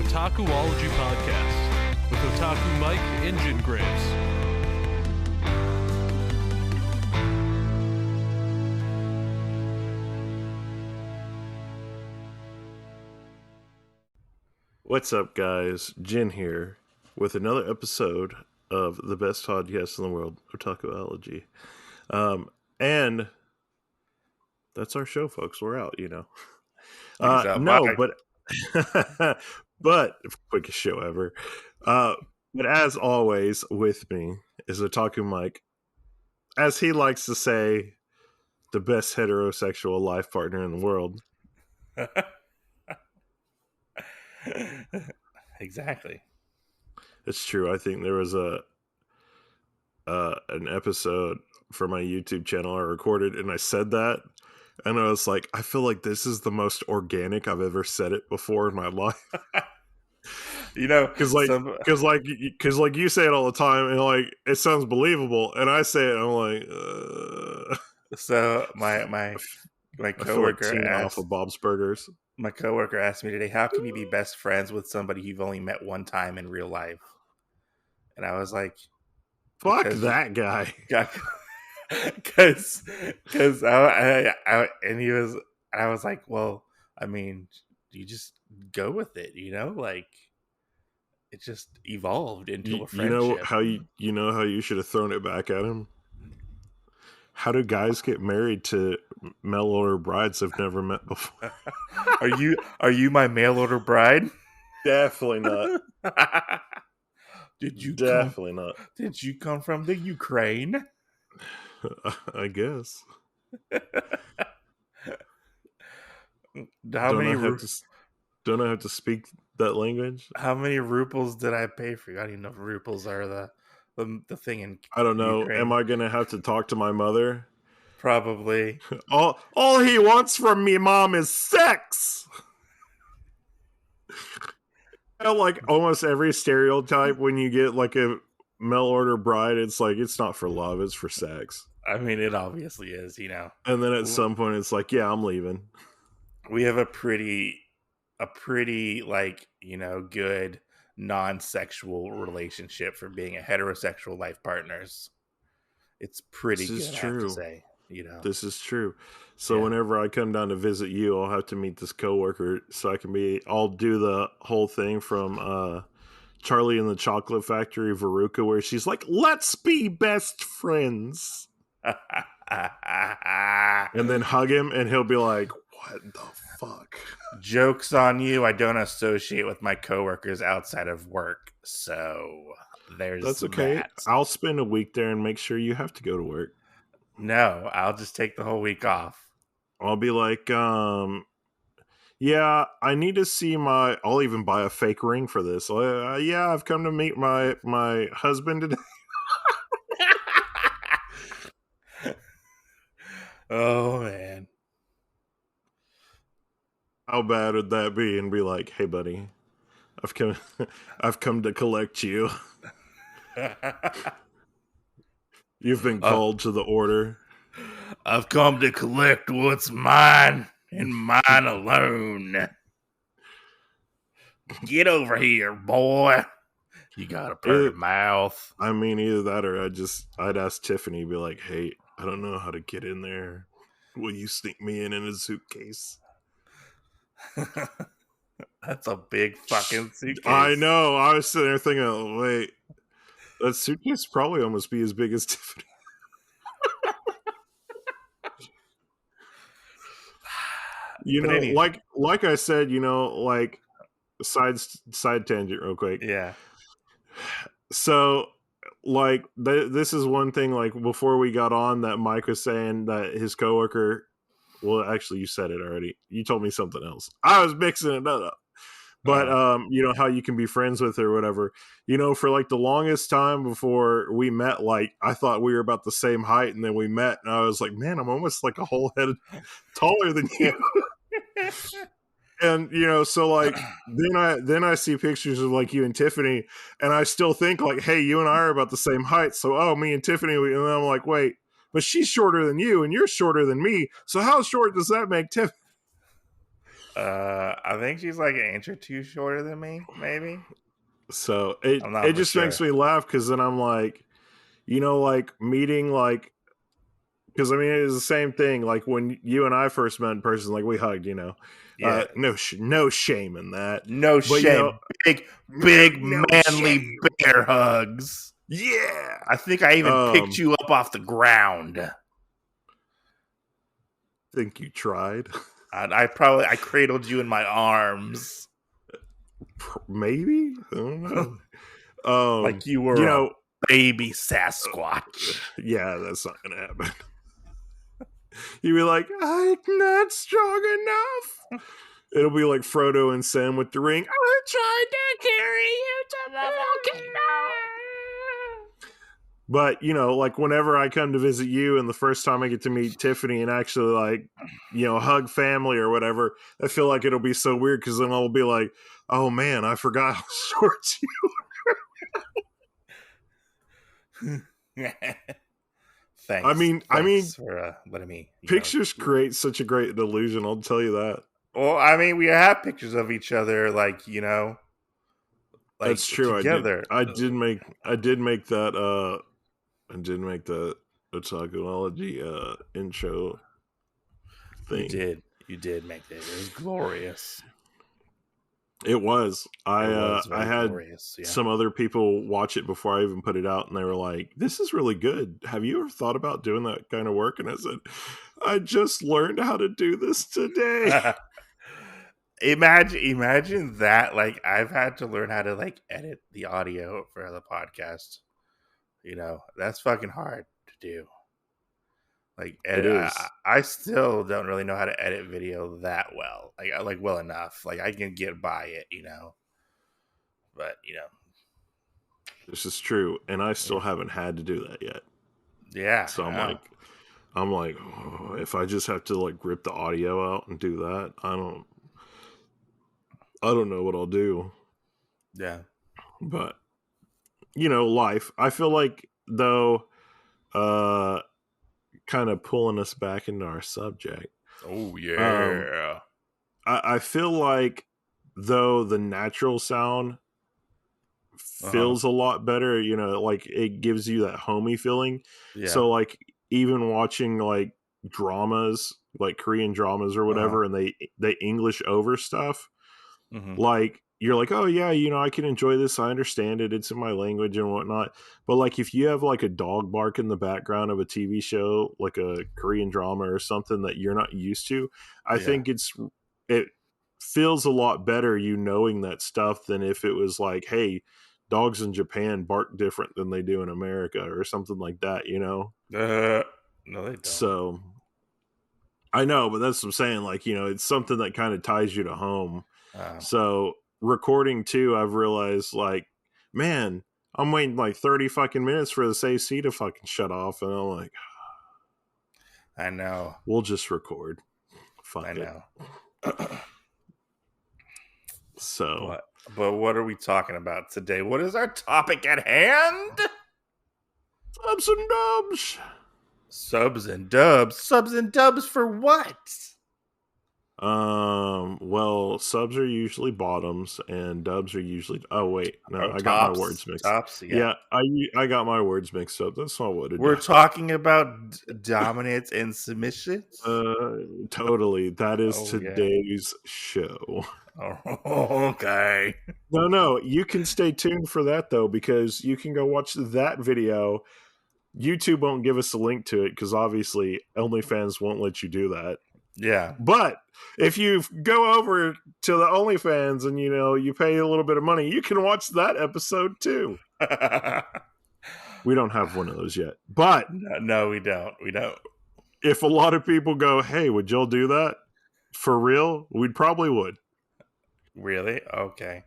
Otakuology podcast with Otaku Mike and Jin Graves. What's up, guys? Jin here with another episode of the best podcast in the world, Otakuology. And that's our show, folks. We're out, you know. But quickest show ever. But as always, with me is Otaku Mike. As he likes to say, the best heterosexual life partner in the world. Exactly. It's true. I think there was an episode for my YouTube channel I recorded, and I said that, and I was like, I feel like this is the most organic I've ever said it before in my life. You know, because you say it all the time, and like it sounds believable, and I say it, and I'm like, So my coworker like asked, off of Bob's Burgers. My coworker asked me today, how can you be best friends with somebody you've only met one time in real life? And I was like, fuck that guy. Because I was like, well, I mean, you just go with it, you know, like it just evolved into a friendship. You know how you should have thrown it back at him? How do guys get married to mail order brides they've never met before? Are you my mail order bride? Definitely not. Did you come from the Ukraine? I guess. Don't I have to speak that language? How many rubles did I pay for you? I don't even know if rubles are the thing in I don't know. Ukraine. Am I gonna have to talk to my mother? Probably. All he wants from me, mom, is sex. Like almost every stereotype when you get like a mail order bride, it's like it's not for love, it's for sex. I mean, it obviously is, you know. And then at some point, it's like, yeah, I'm leaving. We have a pretty like, you know, good non-sexual relationship for being a heterosexual life partners. It's pretty good, I have to say. You know, this is true. So whenever I come down to visit you, I'll have to meet this coworker so I'll do the whole thing from Charlie and the Chocolate Factory, Veruca, where she's like, let's be best friends. And then hug him and he'll be like, what the fuck? Joke's on you. I don't associate with my coworkers outside of work. So that's okay. That. I'll spend a week there and make sure you have to go to work. No, I'll just take the whole week off. I'll be like, yeah, I need to see I'll even buy a fake ring for this. Yeah, I've come to meet my husband today. Oh, man. How bad would that be? And be like, hey, buddy, I've come to collect you. You've been called to the order. I've come to collect what's mine and mine alone. Get over here, boy. You got a pretty mouth. I mean, either that or I'd ask Tiffany, be like, hey, I don't know how to get in there. Will you sneak me in a suitcase? That's a big fucking suitcase. I know. I was sitting there thinking, oh, wait. That suitcase probably almost be as big as Tiffany. You know, like I said, you know, like side tangent real quick. Yeah. So, like, this is one thing, like, before we got on that Mike was saying that his coworker, well, actually, you said it already. You told me something else. I was mixing it up. But, you know, how you can be friends with her or whatever. You know, for like the longest time before we met, like, I thought we were about the same height, and then we met, and I was like, man, I'm almost like a whole head taller than you. And, you know, so like, then I see pictures of like you and Tiffany, and I still think like, hey, you and I are about the same height. So, me and Tiffany, and then I'm like, wait, but she's shorter than you, and you're shorter than me. So how short does that make Tiffany? I think she's like an inch or two shorter than me, maybe. So I'm not it for just makes sure. me laugh because then I'm like, like meeting like because I mean it was the same thing like when you and I first met in person, like we hugged, Yeah. no shame in that, No but shame. Big no manly shame, bear hugs. yeah. I think I even picked you up off the ground. Think you tried? I cradled you in my arms. Maybe I don't know. Like you You were a know, baby Sasquatch. yeah, that's not gonna happen. You'd be like, I'm not strong enough. It'll be like Frodo and Sam with the ring. I tried to carry you to the volcano. But like whenever I come to visit you, and the first time I get to meet Tiffany and actually like, hug family or whatever, I feel like it'll be so weird because then I'll be like, oh man, I forgot how short you. Thanks. I mean, Thanks for letting me. pictures create such a great illusion. I'll tell you that. Well, I mean, we have pictures of each other, like That's like true. together. I did make that. I did make the Otakuology intro thing. You did make that. It was glorious. It was. It was I very had glorious. Yeah. some other people watch it before I even put it out, and they were like, "This is really good. Have you ever thought about doing that kind of work?" And I said, "I just learned how to do this today." Imagine that. Like I've had to learn how to like edit the audio for the podcast. That's fucking hard to do. Like It edit, is. I still don't really know how to edit video that well. Like I like well enough. Like I can get by it, But This is true, and I still yeah, haven't had to do that yet. yeah. So I know. I'm like, oh, if I just have to like rip the audio out and do that, I don't know what I'll do. Yeah. But life. I feel like though, uh, kind of pulling us back into our subject. Oh Um, yeah. I feel like though the natural sound Uh huh. feels a lot better, like it gives you that homey feeling. Yeah. So like even watching like dramas, like Korean dramas or Uh huh. whatever, and they English over stuff, Mm-hmm. like you're like, oh yeah, I can enjoy this. I understand it. It's in my language and whatnot. But like if you have like a dog bark in the background of a TV show, like a Korean drama or something that you're not used to, I Yeah. think it feels a lot better knowing that stuff than if it was like, hey, dogs in Japan bark different than they do in America or something like that. No, they don't. So I know, but that's what I'm saying. Like, it's something that kind of ties you to home. Uh, So recording too, I've realized like, man, I'm waiting like 30 fucking minutes for this AC to fucking shut off. And I'm like, I know. we'll just record. I Fuck it. know. So But what are we talking about today? What is our topic at hand? ups and dubs. Subs and dubs. Subs and dubs for what? Well, subs are usually bottoms and dubs are usually, oh wait, no, Oh, I got my tops. words mixed. Tops, yeah. Yeah, I got my words mixed up. That's not what it We're does. talking about dominance and submissions. Totally. That is Oh yeah. today's show. Oh, okay. No, you can stay tuned for that though, because you can go watch that video. YouTube won't give us a link to it because obviously OnlyFans won't let you do that. Yeah. But if you go over to the OnlyFans and you pay a little bit of money, you can watch that episode too. We don't have one of those yet. But No, we don't. We don't. if a lot of people go, hey, would y'all do that? For real? We'd probably would. Really? Okay.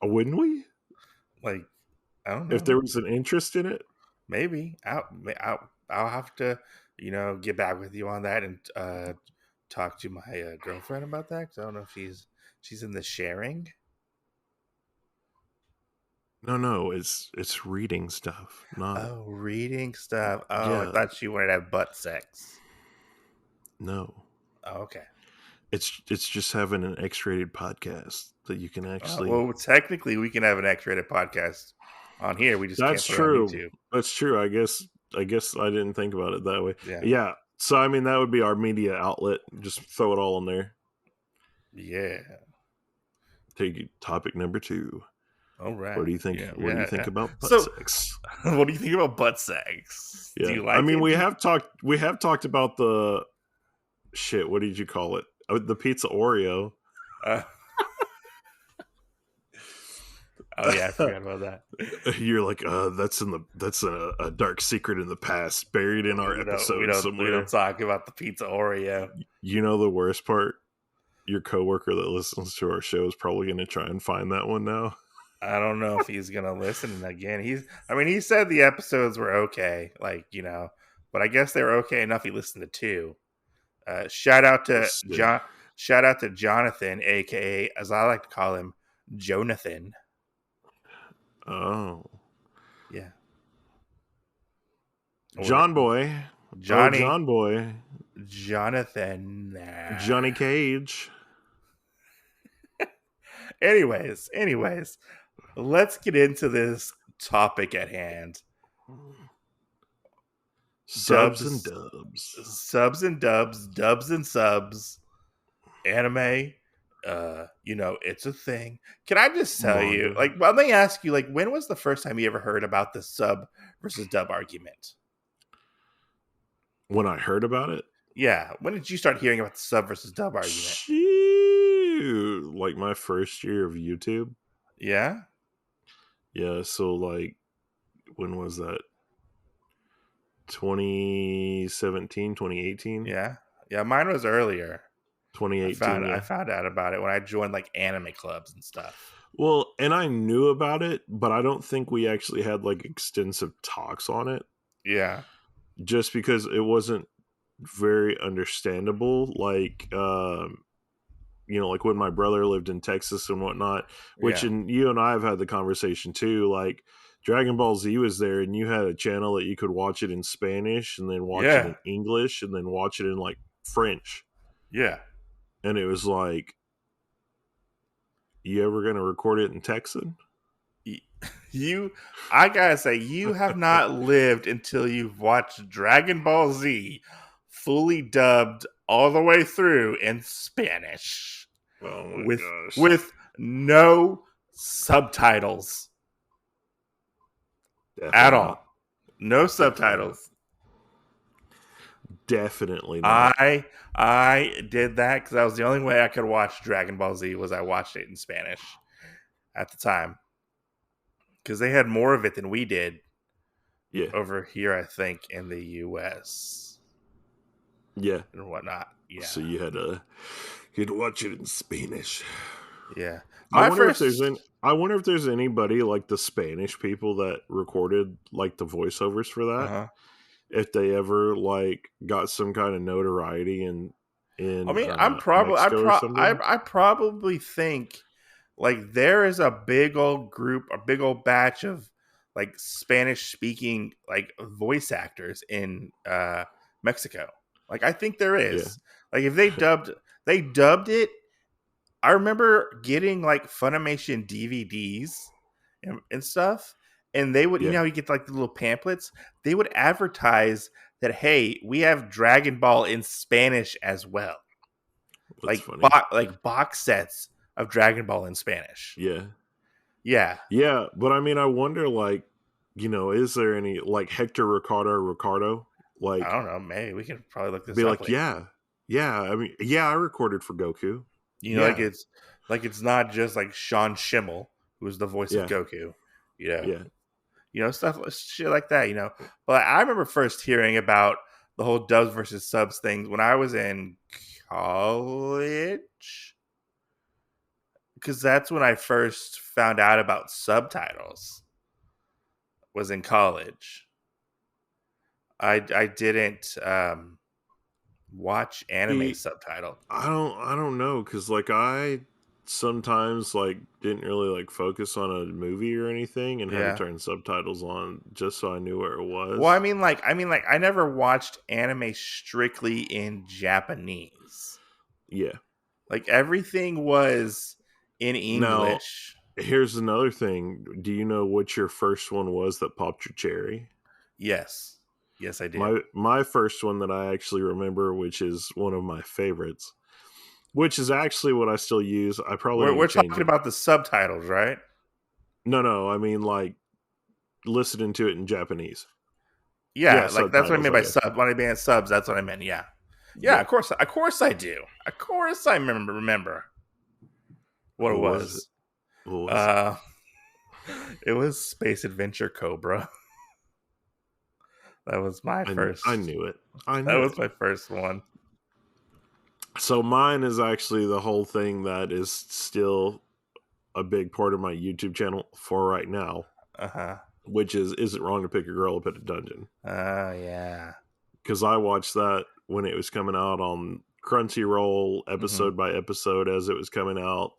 Wouldn't we? Like, I don't If there know. was an interest in it? Maybe I'll have to get back with you on that and talk to my girlfriend about that, 'cause I don't know if she's in the sharing. No, it's reading stuff. Not Oh, reading stuff. Oh, I yeah. thought she wanted to have butt sex. No. Oh, okay. It's just having an X-rated podcast that you can actually. Well, technically, we can have an X-rated podcast on here. We just That's can't put it on true. YouTube. That's true. I guess I didn't think about it that way. Yeah. Yeah. So I mean, that would be our media outlet. Just throw it all in there. Yeah. Take topic number 2. All right. What do you think? Yeah, what do you think about butt So- sex? What do you think about butt sex? Yeah. Do you like I mean, it? we have talked about the shit. What did you call it? The pizza Oreo. Oh yeah, I forgot about that. You're like, that's a dark secret in the past, buried in our episode somewhere. We don't talk about the pizza Oreo. You know the worst part? Your coworker that listens to our show is probably going to try and find that one now. I don't know if he's gonna listen again. He said the episodes were okay, but I guess they were okay enough. He listened to 2. Shout out to Jonathan, aka as I like to call him, Jonathan. Oh, Yeah, John Boy, Johnny, John Boy, Jonathan, Johnny Cage. Anyways, let's get into this topic at hand. Subs and dubs. Subs and dubs, dubs and subs. Anime, it's a thing. Can I just tell you, let me ask you, when was the first time you ever heard about the sub versus dub argument? When I heard about it? Yeah. When did you start hearing about the sub versus dub argument? Shoot. Like my first year of YouTube. Yeah? Yeah, so when was that? 2017, 2018? Yeah. Yeah, mine was earlier. 2018. I found out about it when I joined anime clubs and stuff. Well, and I knew about it, but I don't think we actually had extensive talks on it. Yeah. Just because it wasn't very understandable. When my brother lived in Texas and whatnot, which and you and I have had the conversation too, Dragon Ball Z was there and you had a channel that you could watch it in Spanish and then watch it in English and then watch it in French. Yeah. And it was you ever going to record it in Texan? I gotta say, you have not lived until you've watched Dragon Ball Z fully dubbed all the way through in Spanish. Oh my gosh. With no subtitles. Definitely At not. all. No subtitles. Definitely not. I did that because that was the only way I could watch Dragon Ball Z was I watched it in Spanish at the time. Because they had more of it than we did over here, I think, in the U.S. Yeah. And whatnot. Yeah. So you had to watch it in Spanish. Yeah. I wonder if there's anybody the Spanish people that recorded the voiceovers for that. Uh-huh. If they ever got some kind of notoriety in I mean, I probably think there is a big old group, a big old batch of Spanish speaking voice actors in Mexico. I think there is. Yeah. If they dubbed it. I remember getting Funimation DVDs and stuff, and they would, you get the little pamphlets. They would advertise that, hey, we have Dragon Ball in Spanish as well. That's funny. Box sets of Dragon Ball in Spanish. Yeah. Yeah. Yeah. But I mean, I wonder, is there any, Hector Ricardo? I don't know. Maybe we can probably look this be up. Yeah. I mean, I recorded for Goku. It's not just Sean Schimmel, who's the voice of Goku. Stuff shit like that. But I remember first hearing about the whole dubs versus subs things when I was in college, because that's when I first found out about subtitles. Was in college. I didn't watch anime subtitle. I don't know, because I sometimes didn't really focus on a movie or anything and had to turn subtitles on just so I knew where it was. Well, I mean I never watched anime strictly in Japanese. Yeah. Like everything was in Now, English. here's another thing. Do you know what your first one was that popped your cherry? Yes. Yes, I do. My first one that I actually remember, which is one of my favorites, which is actually what I still use. I probably need We're to change talking it. about the subtitles, right? No, I mean like listening to it in Japanese. Yeah, Yeah, like that's what I subtitles, mean I by guess. sub. When I mean subs, that's what I meant. Yeah, yeah. Yeah. Of course I do. Of course I remember what it What was it? was. What was it? Uh, it was Space Adventure Cobra. That was my I first. knew it. I That knew was it. my first one. So mine is actually the whole thing that is still a big part of my YouTube channel for right now, Uh huh. which is it wrong to pick a girl up at a dungeon? Oh yeah. Because I watched that when it was coming out on Crunchyroll, Mm-hmm. episode by episode as it was coming out,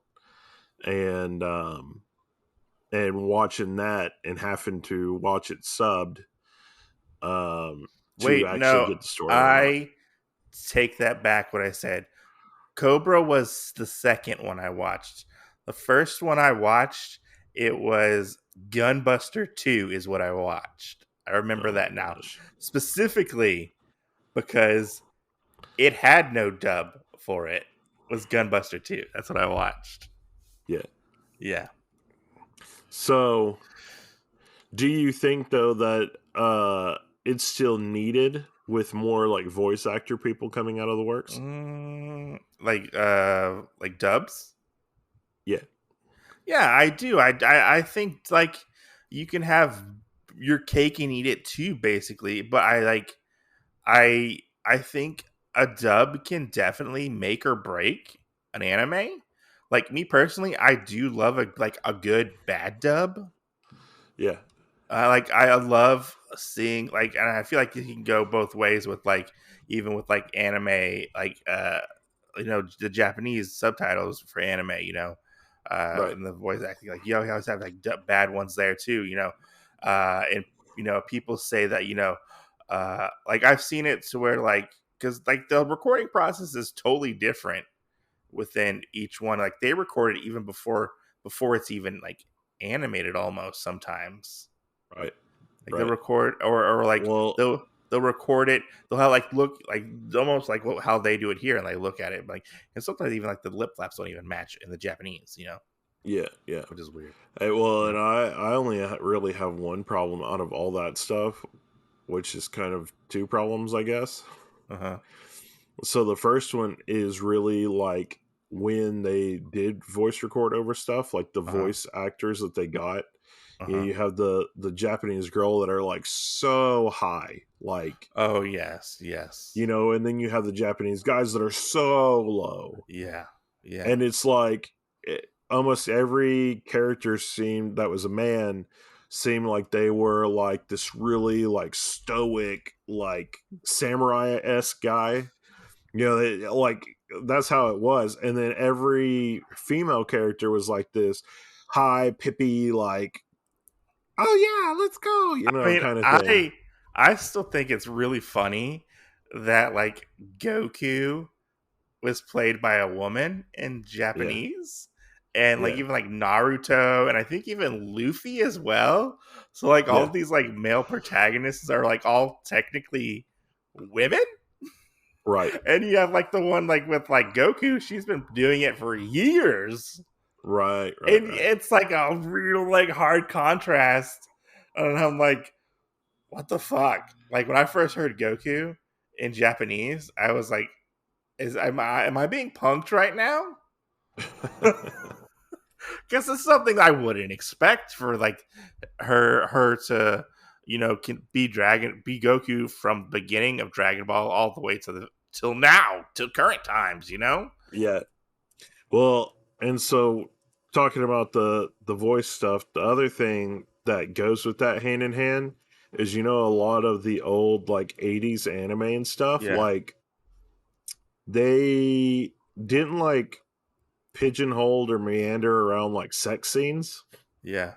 and watching that and having to watch it subbed to Wait, actually no. get the storyline right. I take that back. What I said. Cobra was the second one I watched. The first one I watched, it was Gunbuster 2 is what I watched. I remember Oh that my now. gosh. Specifically because it had no dub for it. Was Gunbuster 2. That's what I watched. Yeah. Yeah. So, do you think though that it's still needed with more like voice actor people coming out of the works? Like dubs? Yeah. Yeah, I do. I think like you can have your cake and eat it too, basically. But I think a dub can definitely make or break an anime. Like me personally, I do love a good bad dub. Yeah. I love seeing like, and I feel like you can go both ways with like even with like anime, the Japanese subtitles for anime, Right. and the voice acting. Like you always have like bad ones there too, and people say that like I've seen it to where like because like the recording process is totally different within each one. Like they record it even before it's even like animated almost sometimes. Right. Like they'll Right. record or like Well, they'll record it. They'll have like look like almost like how they do it here, and like look at it like, and sometimes even like the lip flaps don't even match in the Japanese, yeah, yeah. which is weird. Hey, well, Yeah. and I only really have one problem out of all that stuff, which is kind of two problems, I guess. Uh huh. So the first one is really like when they did voice record over stuff, like the Uh huh. voice actors that they got. Uh You know, huh. you have the Japanese girl that are like so high, like Oh yes, yes. and then you have the Japanese guys that are so low, Yeah. Yeah. and it's like almost every character seemed that was a man seemed like they were like this really like stoic, like samurai-esque guy. Like that's how it was. And then every female character was like this high, pippy, like, oh yeah, let's go, I mean, kind of thing. I still think it's really funny that like Goku was played by a woman in Yeah, Japanese, and like yeah, even like Naruto, and I think even Luffy as well. So like all yeah. of these like male protagonists are like all technically women, Right, and you have like the one like with like Goku, she's been doing it for years, right, right, and right. it's like a real like hard contrast. And I'm like, what the fuck? Like when I first heard Goku in Japanese, I was like, am I being punked right now? Because it's something I wouldn't expect for like her to can be Goku from the beginning of Dragon Ball all the way to the till now till current times. Yeah. Well, and so talking about the voice stuff, the other thing that goes with that hand in hand is a lot of the old like 80s anime and stuff, Yeah, like they didn't like pigeonhole or meander around like sex scenes. yeah.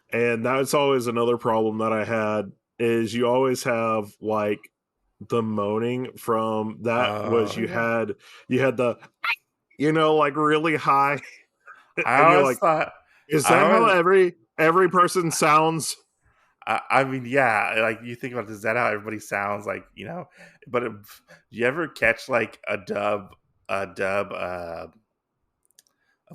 And that's always another problem that I had is you always have like the moaning from that was Oh you yeah, had you had the like really high, I and you're always like, thought, is I that how always, every person sounds? I mean, yeah, like you think about, is that how everybody sounds? Like, but you ever catch like a dub of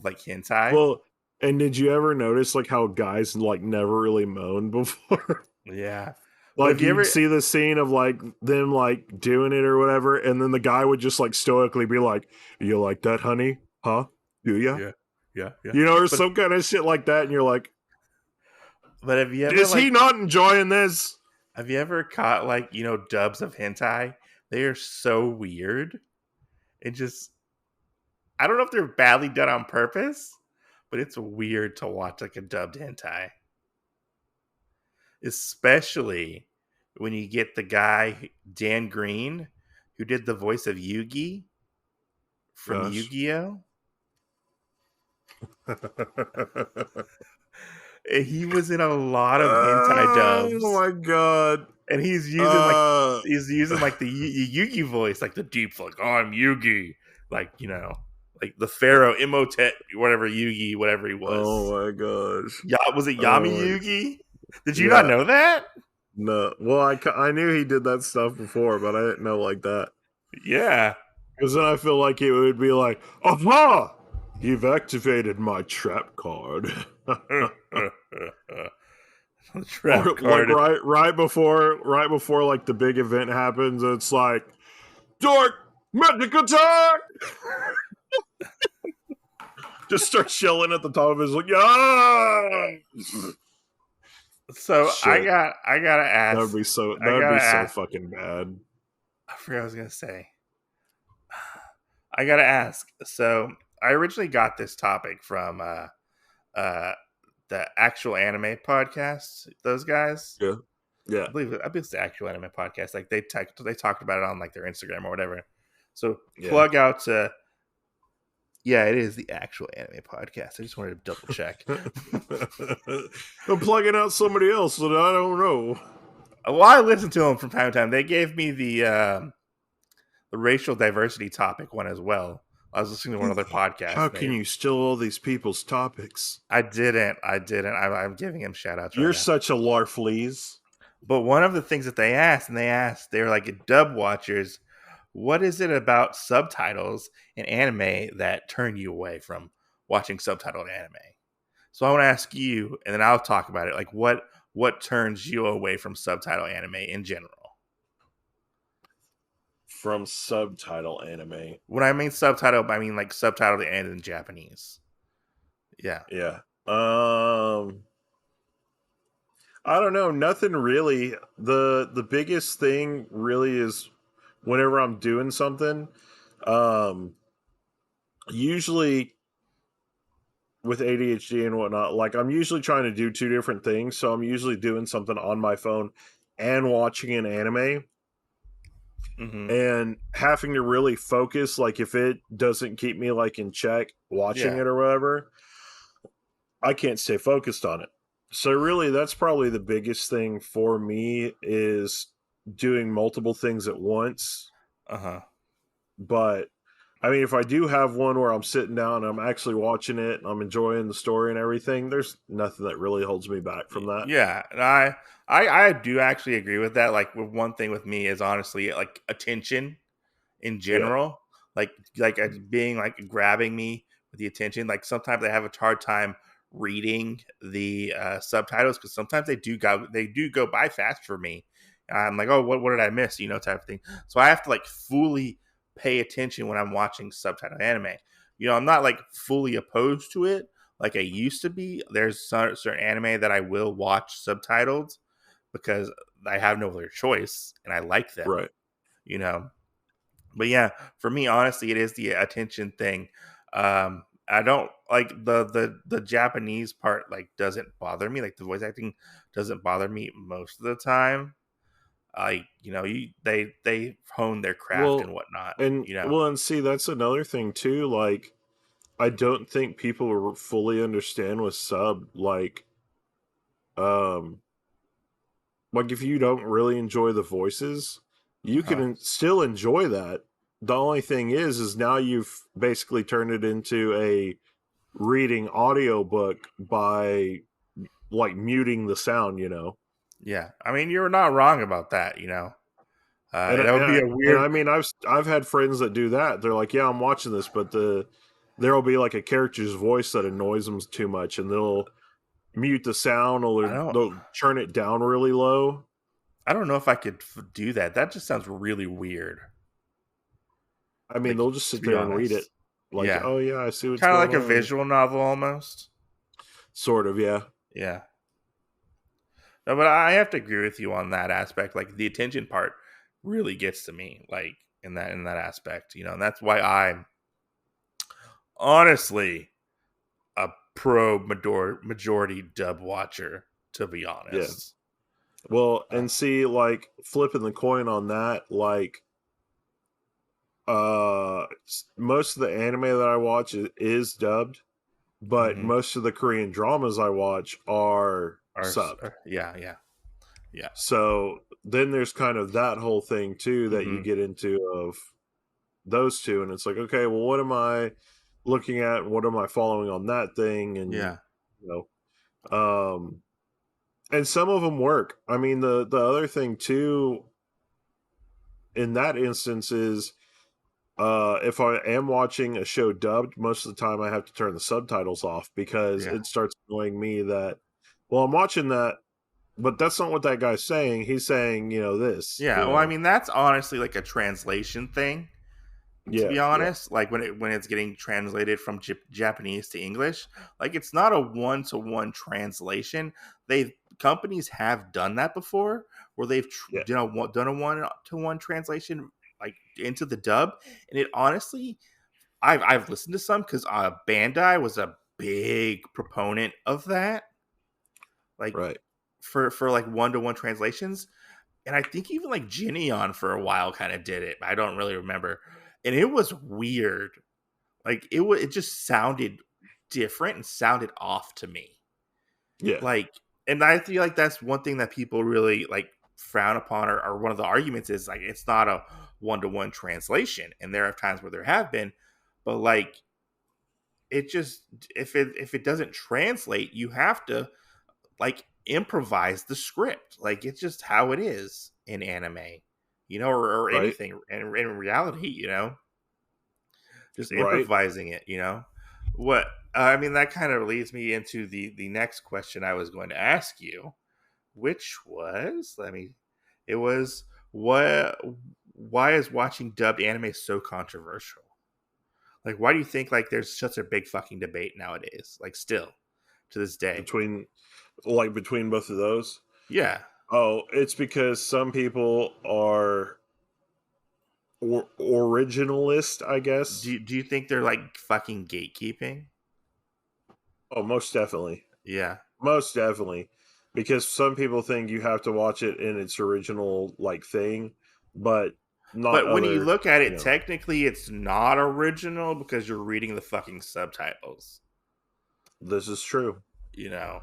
like hentai? Well, and did you ever notice like how guys like never really moaned before? Yeah, but Like have you you'd ever? see the scene of like them like doing it or whatever, and then the guy would just like stoically be like, "You like that, honey? Huh? Do ya?" Yeah, yeah, yeah. Or But some kind of shit like that, and you're like, but have you ever "Is he like not enjoying this?" have you ever caught like dubs of hentai? They are so weird. It just I don't know if they're badly done on purpose, but it's weird to watch like a dubbed hentai, especially when you get the guy Dan Green who did the voice of Yugi from Gosh. Yu-Gi-Oh. And he was in a lot of hentai Oh dubs, my god. and Uh he's using like the Yugi voice, like the deep, like, oh, I'm Yugi, like like the Pharaoh Imhotep, whatever Yugi, whatever he was. oh my gosh. Yeah, was it Yami Oh my, Yugi? Did you not yeah. know that? No. Well, I knew he did that stuff before, but I didn't know like that. Yeah. Because then I feel like it would be like, aha! You've activated my trap card. Or Trap like card. right before like the big event happens, it's like dark magic attack. Just starts yelling at the top of his like, yeah. So Shit, I gotta ask. I that'd be gotta so ask. fucking bad. I forgot what I was gonna say. I gotta ask. So I originally got this topic from uh the actual anime podcast. Those guys. Yeah, yeah, I believe it's the actual anime podcast. Like they talked about it on like their Instagram or whatever. So yeah. plug out to yeah, it is the actual anime podcast. I just wanted to double check. I'm plugging out somebody else that I don't know. Well, I listen to them from time to time. They gave me the racial diversity topic one as well. I was listening to one other podcast. How can you steal all these people's topics? I didn't. I'm giving him shout outs right You're now. such a larfleeze. But one of the things that they were like, dub watchers, what is it about subtitles in anime that turn you away from watching subtitled anime? So I want to ask you, and then I'll talk about it. Like, what turns you away from subtitle anime in general? From subtitle anime. When I mean subtitle, I mean like subtitled and in Japanese. Yeah. Yeah. I don't know, nothing really. The biggest thing really is whenever I'm doing something, um usually with ADHD and whatnot, like I'm usually trying to do two different things. So I'm usually doing something on my phone and watching an anime Mm-hmm. and having to really focus. Like if it doesn't keep me like in check watching Yeah. it or whatever, I can't stay focused on it. So really that's probably the biggest thing for me is doing multiple things at once. Uh-huh. But I mean, if I do have one where I'm sitting down and I'm actually watching it and I'm enjoying the story and everything, there's nothing that really holds me back from that. Yeah, and I do actually agree with that. Like, one thing with me is honestly like attention in Yeah. general, like being like grabbing me with the attention. Like sometimes I have a hard time reading the subtitles because sometimes they do go by fast for me. I'm like, oh, what did I miss? Type of thing. So I have to like fully pay attention when I'm watching subtitled anime. I'm not like fully opposed to it like I used to be. There's certain anime that I will watch subtitled because I have no other choice and I like them. Right. But yeah, for me, honestly, it is the attention thing. I don't like the Japanese part. Like, doesn't bother me. Like the voice acting doesn't bother me most of the time. They hone their craft and Well, whatnot. and see, that's another thing too. Like, I don't think people fully understand with sub. Um, like if you don't really enjoy the voices, you Uh-huh. can still enjoy that, the only thing is now you've basically turned it into a reading audiobook by like muting the sound, you know. Yeah, I mean, you're not wrong about that. You know, And that would be a and weird. I mean, I've had friends that do that. They're like, "Yeah, I'm watching this," but there'll be like a character's voice that annoys them too much, and they'll mute the sound I or don't. they'll turn it down really low. I don't know if I could do that. That just sounds really weird. I mean, Like, they'll just to sit be there and read it, honest. like, Yeah, "Oh yeah, I see what's kind of going like a on." visual novel almost. Sort of, yeah, Yeah. No, but I have to agree with you on that aspect. Like the attention part really gets to me, like in that aspect, you know, and that's why I'm honestly a pro majority dub watcher, to be yeah. honest. Well, Uh, and see, like flipping the coin on that, like most of the anime that I watch is dubbed, but mm-hmm. most of the Korean dramas I watch are subbed. Yeah, yeah, yeah. So then there's kind of that whole thing too that you Mm-hmm. get into of those two, and it's like, okay, well, what am I looking at? What am I following on that thing? And Yeah. you and some of them work. I mean, the other thing too in that instance is if I am watching a show dubbed, most of the time I have to turn the subtitles off because Yeah. it starts annoying me that, well, I'm watching that, but that's not what that guy's saying. He's saying, this, Yeah. Well, I mean, that's honestly like a translation thing, to Yeah, be yeah, honest. Like when it's getting translated from Japanese to English, like it's not a one-to-one translation. They Companies have done that before, where they've yeah, done a one-to-one translation like into the dub, and it honestly, I've listened to some because Bandai was a big proponent of that, like right, for like one-to-one translations. And I think even like Gineon for a while kind of did it. I don't really remember, and it was weird. Like it just sounded different and sounded off to me. yeah, Like, and I feel like that's one thing that people really like frown upon, or one of the arguments is like it's not a one-to-one translation, and there are times where there have been, but like it just, if it doesn't translate, you have to like improvise the script. Like it's just how it is in anime, you know, or right, anything in reality, you know, just right. improvising it, you know. What I mean, that kind of leads me into the next question I was going to ask you, which was, it was, what why is watching dubbed anime so controversial? Like, why do you think like there's such a big fucking debate nowadays, like still to this day? Between both of those. Yeah. Oh, it's because some people are originalist, I guess. Do you think they're like fucking gatekeeping? Oh, most definitely. Yeah. Most definitely. Because some people think you have to watch it in its original like thing, but not But when you other, look at you it, know. technically it's not original because you're reading the fucking subtitles. This is true. You know,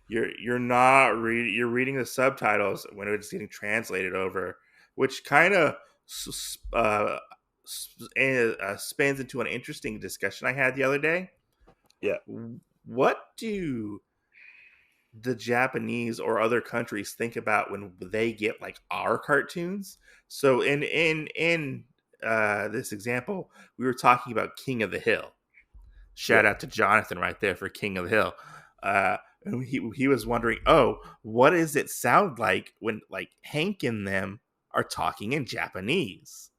you're not reading, you're reading the subtitles when it's getting translated over, which kind of spins into an interesting discussion I had the other day. Yeah. What do the Japanese or other countries think about when they get like our cartoons? So in this example, we were talking about King of the Hill. Yeah. Shout out to Jonathan right there for King of the Hill. And he was wondering, oh, what does it sound like when like Hank and them are talking in Japanese?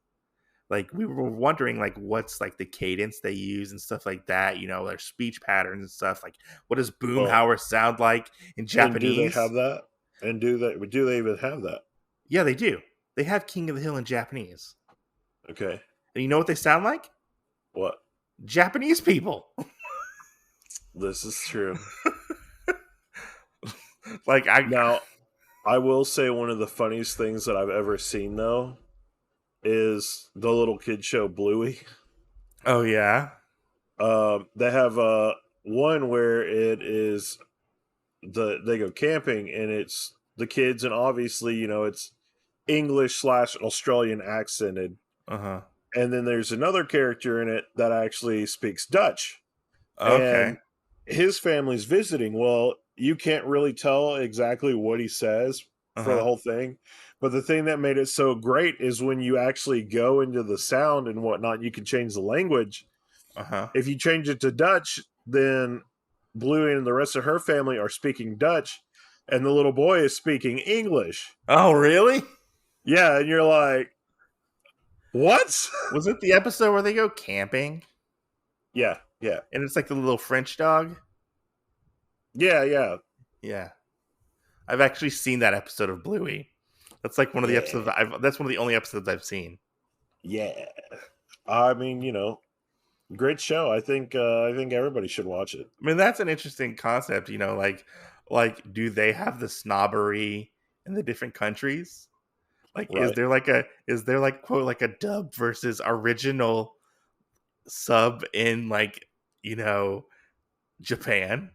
Like we were wondering like what's like the cadence they use and stuff like that, you know, their speech patterns and stuff. Like what does Well, Boomhauer sound like in and do they have Japanese? that? And do they even have that? Yeah, they do. They have King of the Hill in Japanese. Okay. And you know what they sound like? What? Japanese people. This is true. Like I Now, I will say one of the funniest things that I've ever seen though is the little kid show Bluey. Oh yeah. They have one where it is they go camping and it's the kids and obviously it's English / Australian accented, Uh-huh. and then there's another character in it that actually speaks Dutch, Okay. and his family's visiting. Well, you can't really tell exactly what he says for the Uh-huh. whole thing, but the thing that made it so great is when you actually go into the sound and whatnot, you can change the language. Uh-huh. If you change it to Dutch, then Bluey and the rest of her family are speaking Dutch, and the little boy is speaking English. Oh, really? Yeah, and you're like, what? Was it the episode where they go camping Yeah, yeah, and it's like the little French dog? yeah, yeah, Yeah. I've actually seen that episode of Bluey. That's like one of the yeah, episodes that's one of the only episodes I've seen. yeah. I mean, great show. I think everybody should watch it. I mean, that's an interesting concept, like do they have the snobbery in the different countries? Like Right, is there like quote like a dub versus original sub in like, you know, Japan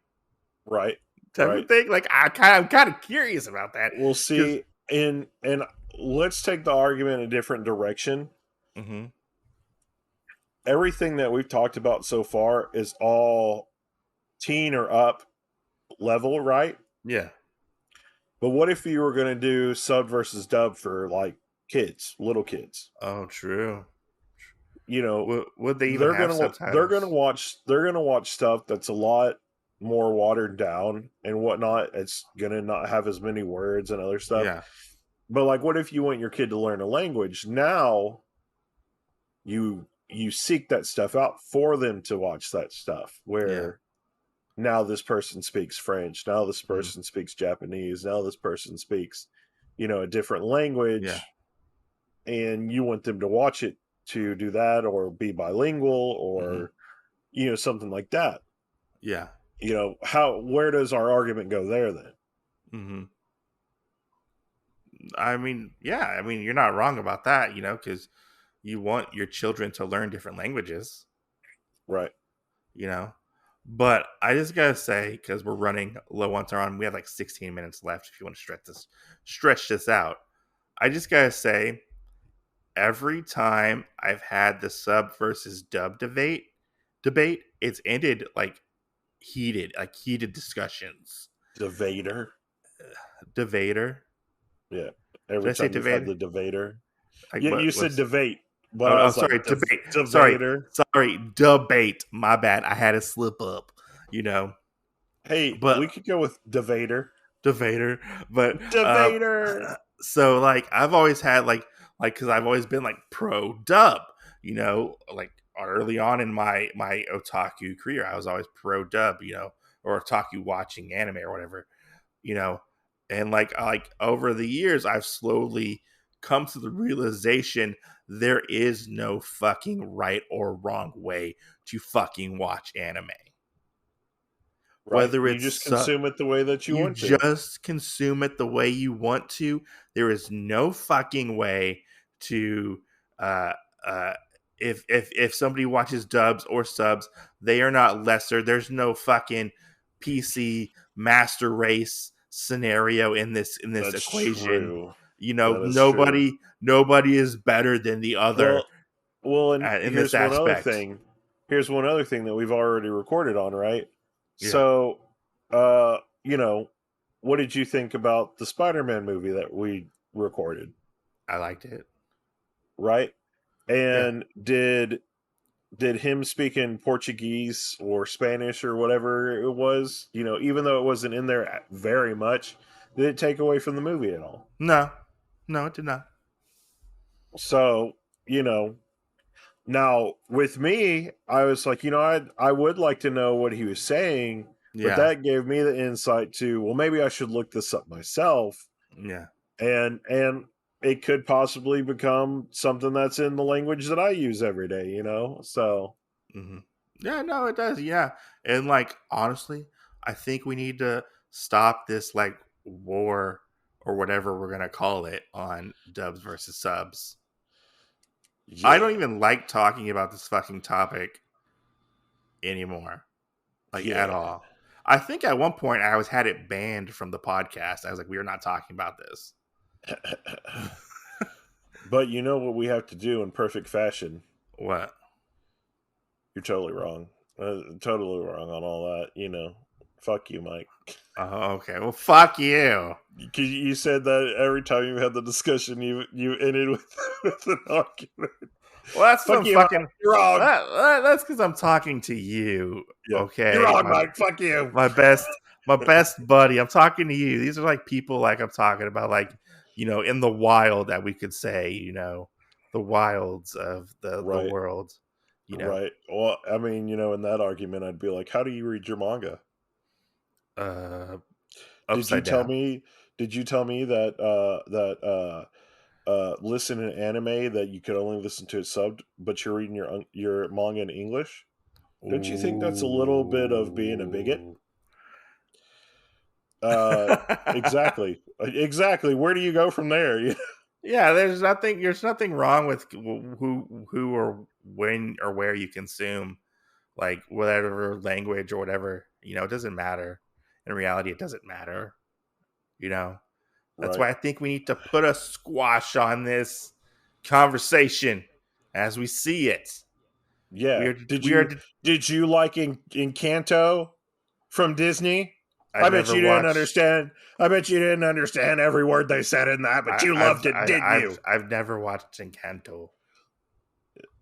right, type right. of thing? Like I'm kind of curious about that We'll cuz see. And let's take the argument a different direction. mhm. Everything that we've talked about so far is all teen or up level, right? Yeah. But what if you were going to do sub versus dub for like kids, little kids? Oh, true. You know, Would they even have subtitles? they're gonna watch stuff that's a lot more watered down and whatnot. It's gonna not have as many words and other stuff. Yeah. But like, what if you want your kid to learn a language? Now you seek that stuff out for them to watch that stuff. Yeah. Where now this person speaks French, now this Mhm. person speaks Japanese, now this person speaks, a different Yeah. language, and you want them to watch it to do that or be bilingual Mhm. or something like that. Yeah. Where does our argument go there then? Mhm. I mean, yeah, I mean, you're not wrong about that, cuz you want your children to learn different languages, Right. you know. But I just got to say cuz we're running low on time, we have like 16 minutes left if you want to stretch this out. I just got to say every time I've had the sub versus dub debate, it's ended like heated discussions. Debater. Debater. Yeah. Did Every I say time you've had debater? the debater. Like Yeah, you said what's debate, but Oh, I oh, was sorry, like, debate. Sorry, debater. sorry, debate. My bad. I had a slip up, you know. Hey, But we could go with debater. debater. But Debater. so like I've always had because I've always been like pro dub, like early on in my otaku career, I was always pro dub, or otaku watching anime or whatever, you know, and like over the years, I've slowly come to the realization there is no fucking right or wrong way to fucking watch anime. Right. Whether You it's just consume it the way that you you want to. just consume it the way you want to. There is no fucking way to uh uh if somebody watches dubs or subs, they are not lesser. There's no fucking PC master race scenario in this That's equation. true. You know, That is true. nobody is better than the other Well, and in this aspect. here's one other thing that we've already recorded on, right? Yeah, So, uh, you know, what did you think about the Spider-Man movie that we recorded, I liked it. right? Yeah. And did him speaking Portuguese or Spanish or whatever it was, even though it wasn't in there very much, did it take away from the movie at all? No. No, it did not. So, you know, now with me, I was like, I would like to know what he was saying, but Yeah. that gave me the insight to, well, maybe I should look this up myself, Yeah. and it could possibly become something that's in the language that I use every day, So, Hmm. Yeah, no, it does. Yeah. And like, honestly, I think we need to stop this like war or whatever we're going to call it on dubs versus subs. I don't yeah. even like talking about this fucking topic anymore, like at Yeah. all. I think at one point I had it banned from the podcast. I was like, we are not talking about this. But you know what we have to do in perfect fashion? What? You're totally wrong. Totally wrong on all that. Fuck you, Mike. Oh, okay. Well, fuck you. Because you said that every time you had the discussion, you ended with an argument. Well, that's Fuck because I'm you, fucking. Mike. You're wrong. That's because I'm talking to you. Yeah. Okay, You're wrong, Mike. Fuck you. my best buddy. I'm talking to you. These are like people like I'm talking about, like, in the wild, that we could say, the wilds of the Right. world. Right. Well, I mean, in that argument, I'd be like, "How do you read your manga?" Upside down. Did you tell me that listen in anime that you could only listen to it subbed, but you're reading your manga in English? Don't you think that's a little bit of being a bigot? Exactly. Exactly. Where do you go from there? Yeah, there's nothing wrong with who or when or where you consume, like, whatever language or whatever. It doesn't matter. In reality, it doesn't matter. That's why I think we need to put a squash on this conversation as we see it. Yeah. Did you like Encanto from Disney? I bet you didn't understand. I bet you didn't understand every word they said in that, but you loved it, didn't you? I've never watched Encanto.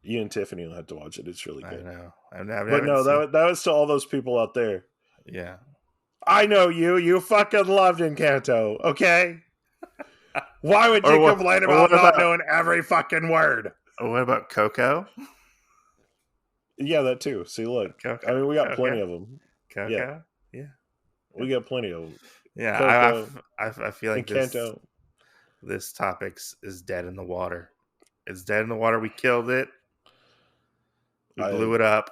You and Tiffany will have to watch it. It's really good. I know. But no, that was to all those people out there. Yeah. I know you. You fucking loved Encanto, okay? Why would you complain about not knowing every fucking word? What about Coco? Yeah, that too. See, look. Coco. I mean, we got plenty of them. Coco? Yeah. We got plenty of them. Yeah, Coco, I feel like Encanto. This topic is dead in the water. It's dead in the water. We killed it. We blew it up.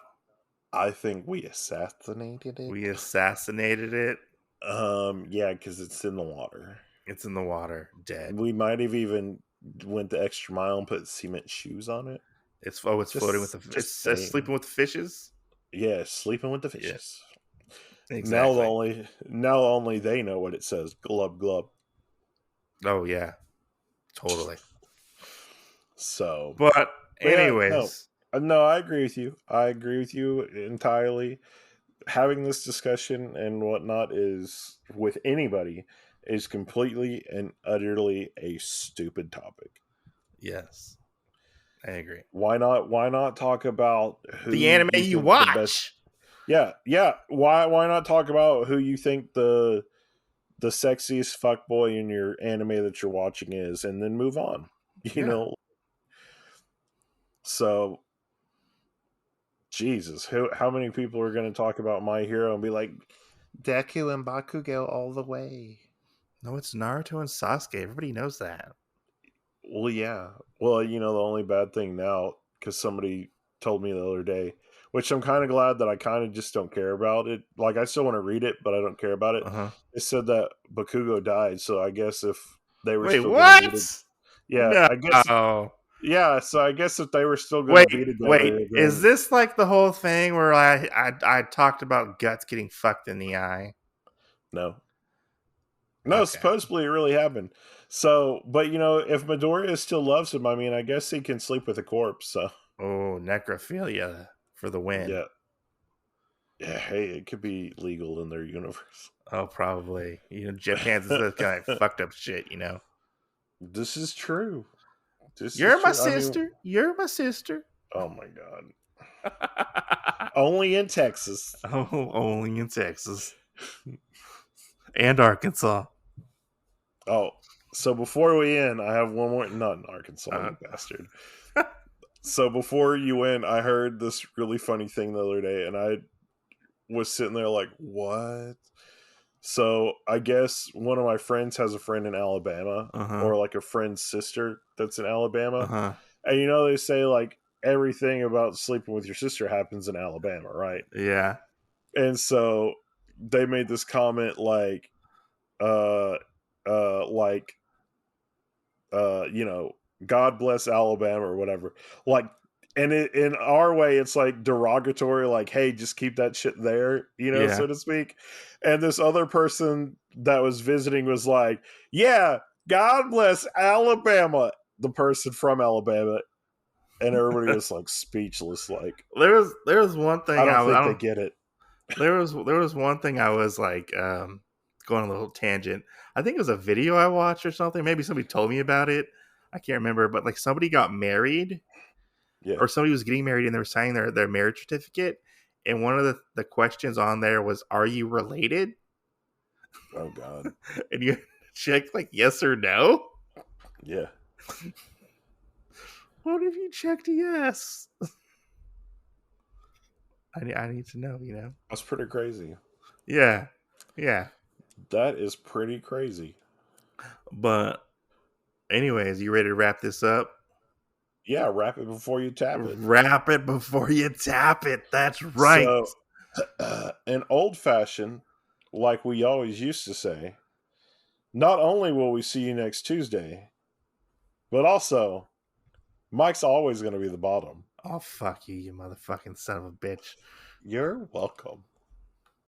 I think we assassinated it. Yeah, because it's in the water. It's in the water, dead. We might have even went the extra mile and put cement shoes on it. It's floating with it's sleeping with the fishes. Yeah, sleeping with the fishes. Yeah. Exactly. Now only they know what it says. Glub glub. Oh yeah, totally. So, but anyways, no, I agree with you. I agree with you entirely. Having this discussion and whatnot is with anybody is completely and utterly a stupid topic. Yes, I agree. Why not talk about the anime you watch? Yeah. Why not talk about who you think the sexiest fuckboy in your anime that you're watching is, and then move on. You know. So, Jesus, how many people are going to talk about My Hero and be like, Deku and Bakugo all the way? No, it's Naruto and Sasuke. Everybody knows that. Well, yeah. Well, the only bad thing now, because somebody told me the other day, which I'm kind of glad that I kind of just don't care about it. Like, I still want to read it, but I don't care about it. It said that Bakugo died, so I guess if they were still what? Read it, yeah, no. I guess. Yeah, so I guess if they were still going to be together, is this like the whole thing where I talked about Guts getting fucked in the eye? No, supposedly it really happened. So, but if Midoriya still loves him, I mean, I guess he can sleep with a corpse. So, necrophilia for the win. Yeah. Hey, it could be legal in their universe. Oh, probably. Japan's this kind of fucked up shit. This is true. You're my sister. You're my sister. Oh my god. Only in Texas. Oh, only in Texas. And Arkansas. Oh, so before we end, I have one more. Not in Arkansas, you bastard. So before you end, I heard this really funny thing the other day, and I was sitting there like, what? So I guess one of my friends has a friend in Alabama, or like a friend's sister that's in Alabama. And they say like everything about sleeping with your sister happens in Alabama, right? Yeah. And so they made this comment like, God bless Alabama or whatever. Like, and in our way, it's like derogatory, like, hey, just keep that shit there, so to speak. And this other person that was visiting was like, yeah, God bless Alabama. The person from Alabama. And everybody was like speechless. Like, There was one thing I don't think they get it. there was one thing I was like going on a little tangent. I think it was a video I watched or something. Maybe somebody told me about it. I can't remember, but like somebody got married Yeah. or somebody was getting married and they were signing their marriage certificate. And one of the questions on there was, "Are you related?" Oh God. And you check like yes or no. Yeah. What if you checked yes? I need to know, you know? That's pretty crazy. Yeah. Yeah. That is pretty crazy. But anyways, you ready to wrap this up? Yeah, wrap it before you tap it. Wrap it before you tap it. That's right. So, in old fashion, like we always used to say, not only will we see you next Tuesday, but also Mike's always going to be the bottom. Oh, fuck you, you motherfucking son of a bitch. You're welcome.